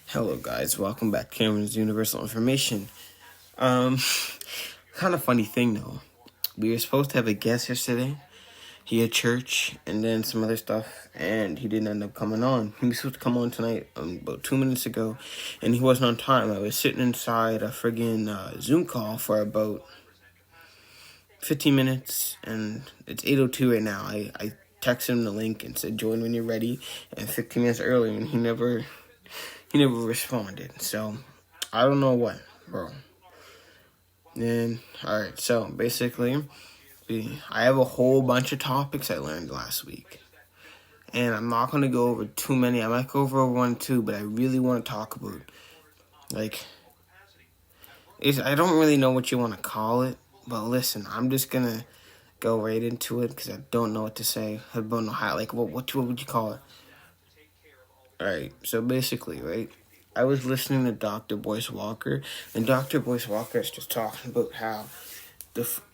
Hello guys, welcome back to Cameron's Universal Information. Um, kind of funny thing though. We were supposed to have a guest yesterday. He had church and then some other stuff, and he didn't end up coming on. He was supposed to come on tonight about 2 minutes ago, and he wasn't on time. I was sitting inside a friggin' Zoom call for about 15 minutes, and it's 8:02 right now. I texted him the link and said join when you're ready, and 15 minutes earlier, and he never responded. So I don't know what, bro. And alright, so basically, I have a whole bunch of topics I learned last week. And I'm not going to go over too many. I might go over one or two, but I really want to talk about, like, I don't really know what you want to call it. But listen, I'm just going to go right into it because I don't know what to say. I don't know how, like, what would you call it? Alright, so basically, right? I was listening to Dr. Boyce Walker, and Dr. Boyce Walker is just talking about how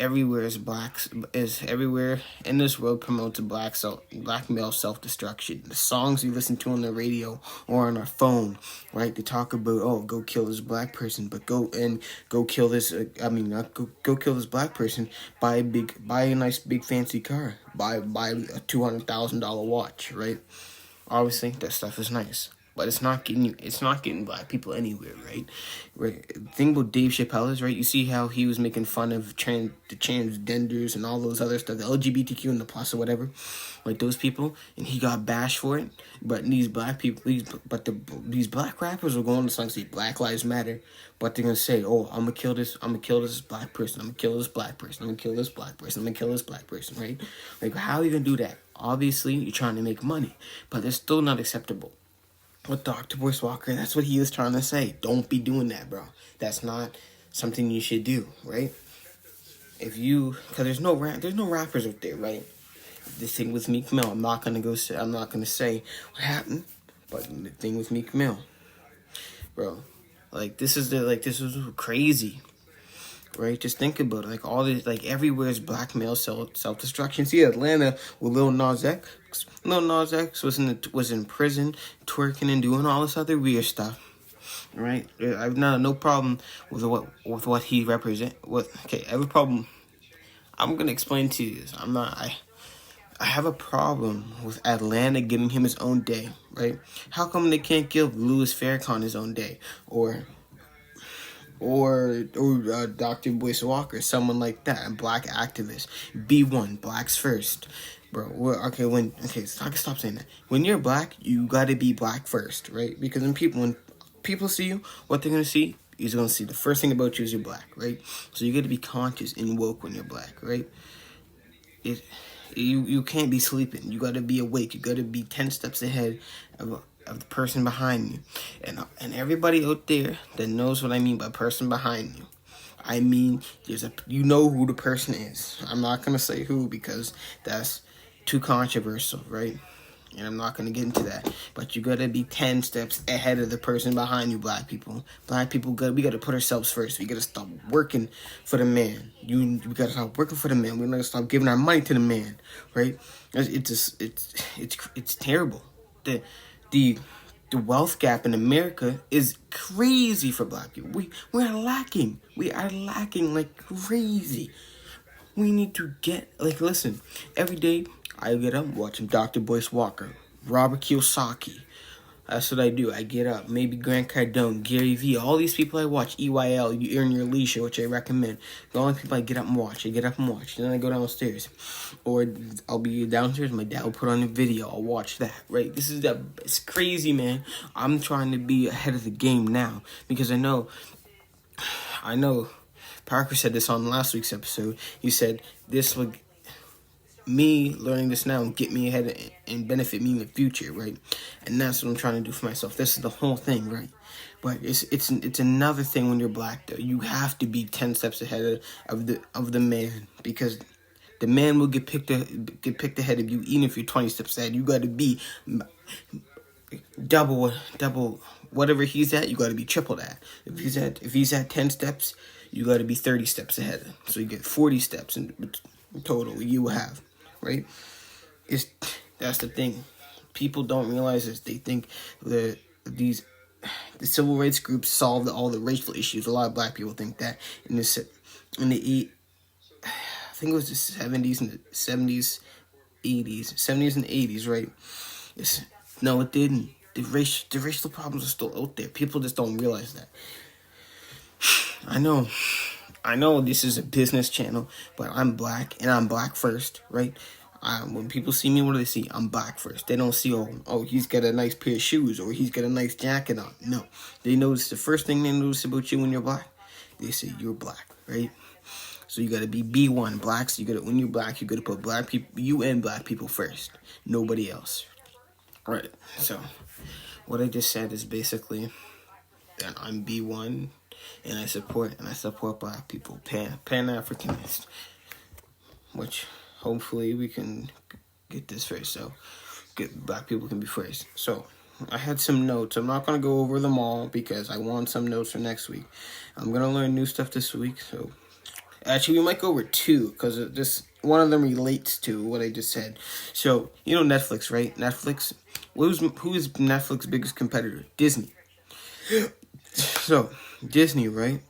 everywhere is everywhere in this world promotes black male self-destruction. The songs we listen to on the radio or on our phone, right? They talk about go kill this black person, but go kill this. Go kill this black person. Buy a nice big fancy car. Buy a $200,000 watch, right? Obviously, that stuff is nice, but it's not getting black people anywhere, right? Right. The thing about Dave Chappelle is, right, you see how he was making fun of the transgenders and all those other stuff, the LGBTQ and the plus or whatever, like those people, and he got bashed for it. But these black people, these black rappers are going to songs say Black Lives Matter, but they're gonna say, I'm gonna kill this black person, I'm gonna kill this black person, I'm gonna kill this black person, I'm gonna kill this black person, right? Like, how are you gonna do that? Obviously, you're trying to make money, but it's still not acceptable. With Dr. Boyce Walker, that's what he was trying to say. Don't be doing that, bro. That's not something you should do, right? Because there's no rappers out there, right? The thing with Meek Mill, I'm not gonna say what happened, but the thing with Meek Mill, bro, this is crazy. Right, just think about it. Like all this, like everywhere is black male self destruction. See Atlanta with Lil Nas X. Lil Nas X was in prison, twerking and doing all this other weird stuff. Right, I've no problem with what he represent. I have a problem. I'm gonna explain to you this. I have a problem with Atlanta giving him his own day. Right? How come they can't give Louis Farrakhan his own day or Dr. Boyce Walker, someone like that, a black activist. Be one, blacks first, bro. Stop saying that. When you're black, you gotta be black first, right? Because when people see you, what they're gonna see is gonna see the first thing about you is you're black, right? So you gotta be conscious and woke when you're black, right? You can't be sleeping. You gotta be awake. You gotta be 10 steps ahead of the person behind you, and everybody out there that knows what I mean by person behind you. I mean, you know who the person is. I'm not gonna say who because that's too controversial, right? And I'm not gonna get into that. But you gotta be 10 steps ahead of the person behind you, black people. We gotta put ourselves first. We gotta stop working for the man. We gotta stop working for the man. We gotta stop giving our money to the man, right? It's terrible. The wealth gap in America is crazy for black people. We are lacking. We are lacking like crazy. We need to listen. Every day I get up watching Dr. Boyce Walker, Robert Kiyosaki. That's what I do. I get up. Maybe Grant Cardone, Gary Vee, all these people I watch. EYL, You Earn Your Leisure, which I recommend. The only people I get up and watch. Then I go downstairs. Or I'll be downstairs. My dad will put on a video. I'll watch that, right? It's crazy, man. I'm trying to be ahead of the game now. Because I know Parker said this on last week's episode. He said this would me learning this now and get me ahead and benefit me in the future, right? And that's what I'm trying to do for myself. This is the whole thing, right? But it's another thing when you're black, though. You have to be 10 steps ahead of the man, because the man will get picked ahead of you, even if you're 20 steps ahead. You got to be double whatever he's at. You got to be triple that. If he's at 10 steps, you got to be 30 steps ahead. So you get 40 steps in total. You will have. Right? That's the thing. People don't realize this. They think that these the civil rights groups solved all the racial issues. A lot of black people think that in the I think it was the 70s and the 70s, 80s, 70s and 80s, right? No, it didn't. The racial problems are still out there. People just don't realize that. I know this is a business channel, but I'm black, and I'm black first, right? When people see me, what do they see? I'm black first. They don't see, oh, he's got a nice pair of shoes, or he's got a nice jacket on. No. They notice, the first thing they notice about you when you're black, they say you're black, right? So you gotta be B1 black. So when you're black, you gotta put black people, you and black people first, nobody else, right? So what I just said is basically that I'm B1, and I support black people, Pan-Africanist, which hopefully we can get this first. So black people can be first. So I had some notes. I'm not gonna go over them all because I want some notes for next week. I'm gonna learn new stuff this week. So actually, we might go over two because this one of them relates to what I just said. So you know Netflix, right? Netflix. Who is Netflix's biggest competitor? Disney. So Disney, right?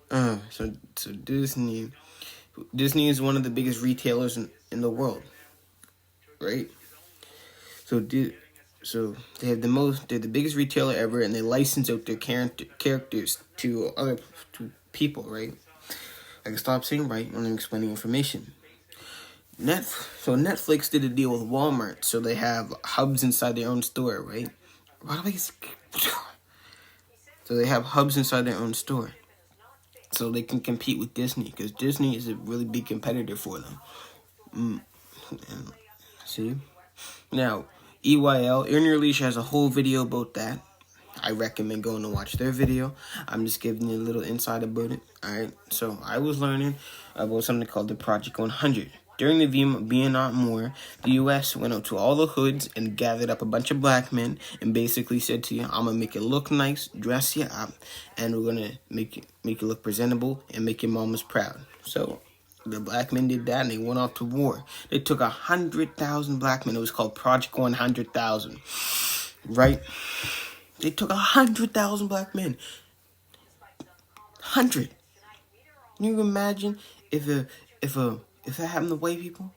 So Disney is one of the biggest retailers in the world, right? So they're the biggest retailer ever, and they license out their characters to people, right? I can stop saying right when I'm explaining information. So Netflix did a deal with Walmart, so they have hubs inside their own store, right? So they have hubs inside their own store, so they can compete with Disney, because Disney is a really big competitor for them. See? Now, EYL, Earn Your Leash, has a whole video about that. I recommend going to watch their video. I'm just giving you a little insight about it. Alright, so I was learning about something called the Project 100. During the Vietnam War, the U.S. went out to all the hoods and gathered up a bunch of black men and basically said to you, I'm going to make it look nice, dress you up, and we're going to make you look presentable and make your mamas proud. So the black men did that, and they went off to war. They took 100,000 black men. It was called Project 100,000, right? They took 100,000 black men. 100. Can you imagine if that happened to white people?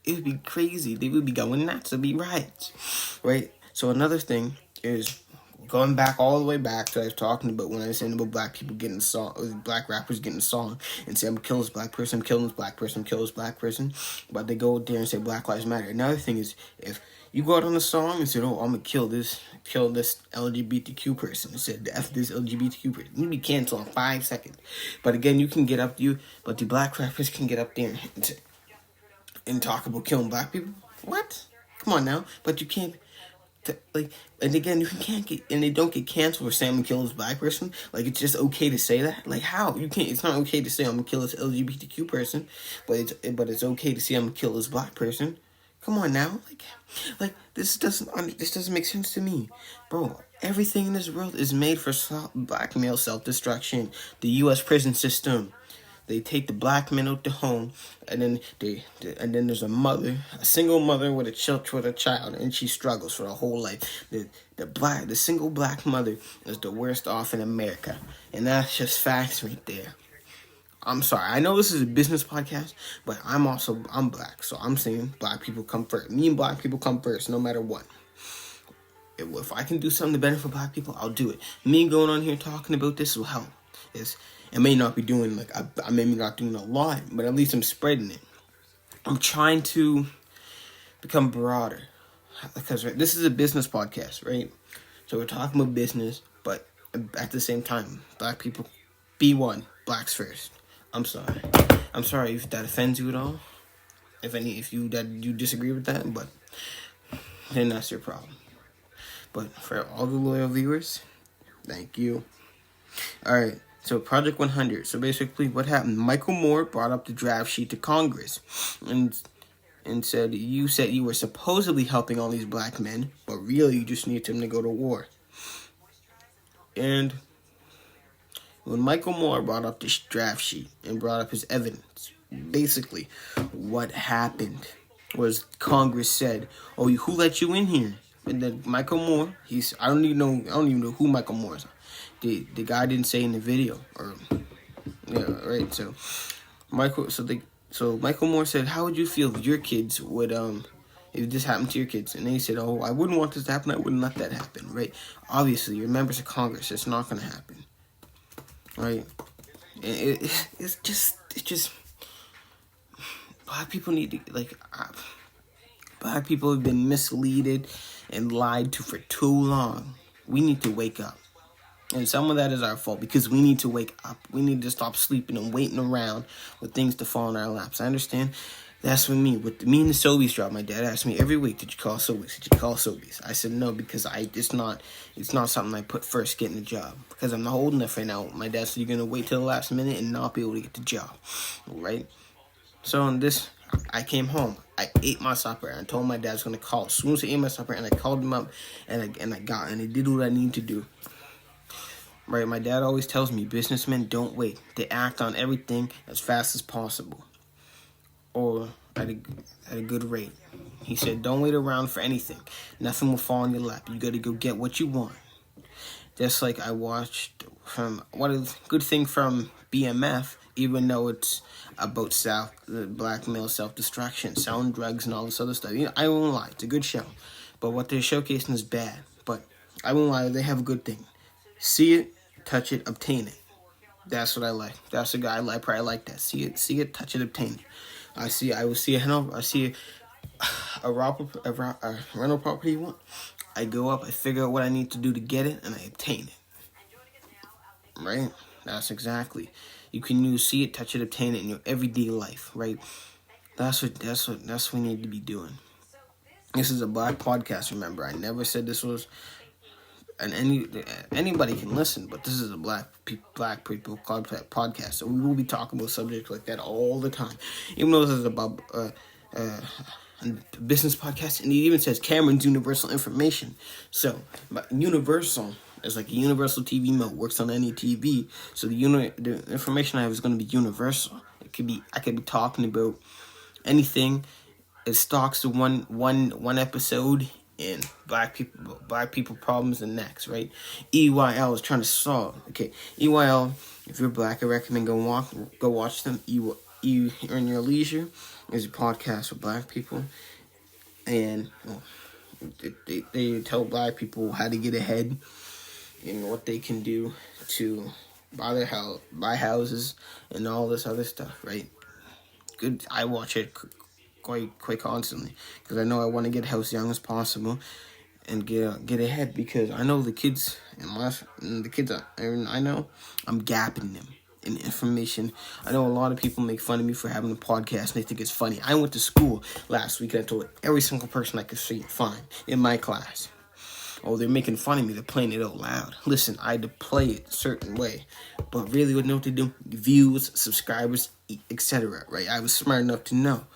It would be crazy. They would be going nuts. It'd be riots, right? So another thing is going back all the way back to what I was talking about when I was saying about black people getting a song, or black rappers getting a song and say, I'm killing this black person, I'm killing this black person, I'm killing this black person. But they go there and say Black Lives Matter. Another thing is, if you go out on the song and say, oh, I'm going to kill this LGBTQ person, and said, F this LGBTQ person, you'd be canceled in 5 seconds. But again, you can get up but the black rappers can get up there and talk about killing black people? What? Come on now. But you can't. And again, they don't get canceled for saying I'm gonna kill this black person. Like, it's just okay to say that. Like, how you can't? It's not okay to say I'm gonna kill this LGBTQ person, but it's okay to say I'm gonna kill this black person. Come on now, like this doesn't make sense to me, bro. Everything in this world is made for black male self-destruction. The U.S. prison system. They take the black men out the home, and then there's a single mother with a child, and she struggles for her whole life. The single black mother is the worst off in America, and that's just facts right there. I'm sorry, I know this is a business podcast, but I'm black, so I'm saying black people come first. Me and black people come first, no matter what. If I can do something to benefit black people, I'll do it. Me going on here talking about this will help. I may not be doing, I may be not doing a lot, but at least I'm spreading it. I'm trying to become broader, because this is a business podcast, right? So we're talking about business, but at the same time, black people, B1, blacks first. I'm sorry if that offends you at all. If you disagree with that, but then that's your problem. But for all the loyal viewers, thank you. All right. So Project 100. So basically what happened, Michael Moore brought up the draft sheet to Congress and said you were supposedly helping all these black men, but really you just need them to go to war. And when Michael Moore brought up this draft sheet and brought up his evidence, basically what happened was Congress said, oh, who let you in here? And then Michael Moore, I don't even know who Michael Moore is. The guy didn't say in the video, or yeah, right. So Michael Moore said, "How would you feel if your kids would if this happened to your kids?" And then he said, "Oh, I wouldn't want this to happen. I wouldn't let that happen." Right? Obviously, you're members of Congress. It's not going to happen. Right? It's just black people need to black people have been misled and lied to for too long. We need to wake up. And some of that is our fault because we need to wake up. We need to stop sleeping and waiting around with things to fall in our laps. I understand. That's with me. With me and the Sobeys job, my dad asked me every week, "Did you call Sobeys? Did you call Sobeys?" I said no because it's not something I put first getting the job because I'm not old enough right now. My dad said you're gonna wait till the last minute and not be able to get the job, right? So on this, I came home. I ate my supper and I told my dad I was gonna call. As soon as I ate my supper, and I called him up, and I did what I need to do. Right, my dad always tells me businessmen don't wait. They act on everything as fast as possible, or at a good rate. He said, "Don't wait around for anything. Nothing will fall in your lap. You got to go get what you want." Just like I watched from what a good thing from BMF, even though it's about black male self-destruction, selling drugs, and all this other stuff. I won't lie, it's a good show, but what they're showcasing is bad. But I won't lie, they have a good thing. See it, touch it, obtain it. That's what I like. That's the guy I like. Probably like that. See it, touch it, obtain it. I see a rental property one. I go up, I figure out what I need to do to get it, and I obtain it. Right? That's exactly. You can use see it, touch it, obtain it in your everyday life. Right? That's what we need to be doing. This is a black podcast. Remember, I never said this was. And anybody can listen, but this is a black people podcast, so we will be talking about subjects like that all the time. Even though this is about a business podcast, and it even says Cameron's Universal Information. So, Universal is like a universal TV remote, works on any TV. So the information I have is going to be universal. I could be talking about anything. It stocks to one episode. And black people problems and next, right? EYL is trying to solve. Okay, EYL. If you're black, I recommend go watch them. You in your leisure is a podcast for black people, and they tell black people how to get ahead and what they can do to buy houses and all this other stuff, right? Good. I watch it quite constantly because I know I want to get a house young as possible and get ahead because I know the kids I know I'm gapping them in information. I know a lot of people make fun of me for having a podcast and they think it's funny. I went to school last week and I told every single person I could see fine in my class. Oh, they're making fun of me. They're playing it out loud. Listen, I had to play it a certain way. But really what know what to do? Views, subscribers, etc. Right? I was smart enough to know.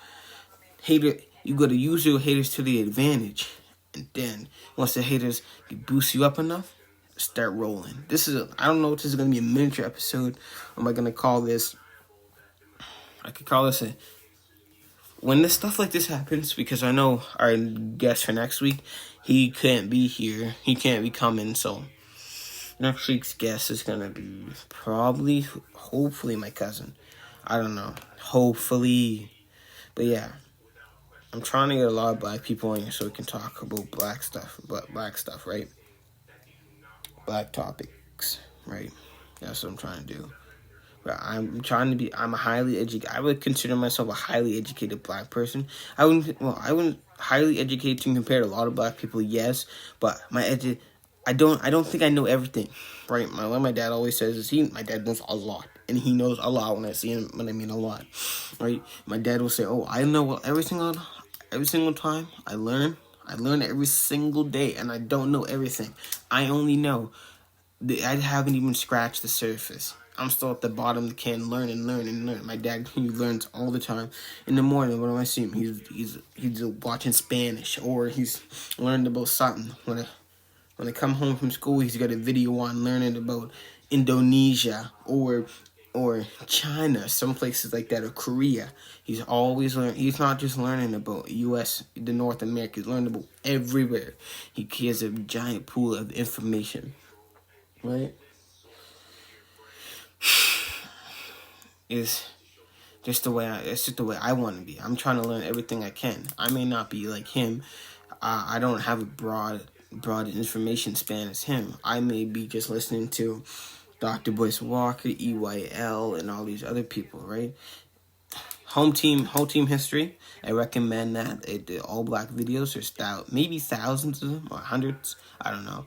You got to use your haters to the advantage, and then once the haters boost you up enough, start rolling. I don't know if this is gonna be a miniature episode. Or am I gonna call this? I could call this when this stuff like this happens, because I know our guest for next week, he can't be here. He can't be coming, so next week's guest is gonna be hopefully my cousin. I don't know. Hopefully, but yeah. I'm trying to get a lot of black people on here so we can talk about black stuff, right? Black topics, right? That's what I'm trying to do. But I'm a highly educated, I would consider myself a highly educated black person. I wouldn't highly educated to compare to a lot of black people, yes, but I don't think I know everything, right? My dad always says is my dad knows a lot, and he knows a lot when I mean a lot, right? My dad will say, "Oh, I know every single time I learn every single day, and I don't know everything. I only know I haven't even scratched the surface. I'm still at the bottom of the can, learn and learn. My dad, he learns all the time. In the morning, when I see him, he's watching Spanish, or he's learned about something. When I come home from school, he's got a video on learning about Indonesia, or or China, some places like that, or Korea. He's always learning. He's not just learning about U.S., the North America. He's learning about everywhere. He has a giant pool of information, right? It's just the way it's just the way I want to be. I'm trying to learn everything I can. I may not be like him. I don't have a broad information span as him. I may be just listening to Dr. Boyce Walker, EYL, and all these other people, right? Whole team history. I recommend that. The all black videos. There's maybe thousands of them or hundreds. I don't know.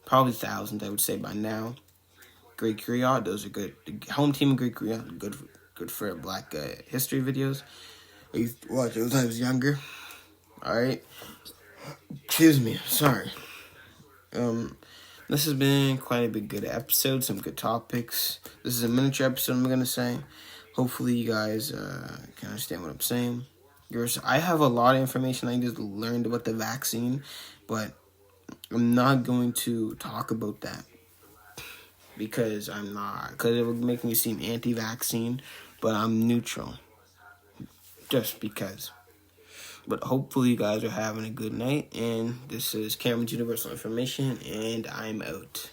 Probably thousands, I would say by now. Great Korea, those are good. The Home Team and Great Korea, good for black history videos. I used to watch those when I was younger. Alright. Excuse me, sorry. This has been quite a big good episode, some good topics. This is a miniature episode, I'm gonna say. Hopefully you guys can understand what I'm saying. I have a lot of information I just learned about the vaccine, but I'm not going to talk about that because it would make me seem anti-vaccine, but I'm neutral, just because. But hopefully you guys are having a good night, and this is Cameron's Universal Information, and I'm out.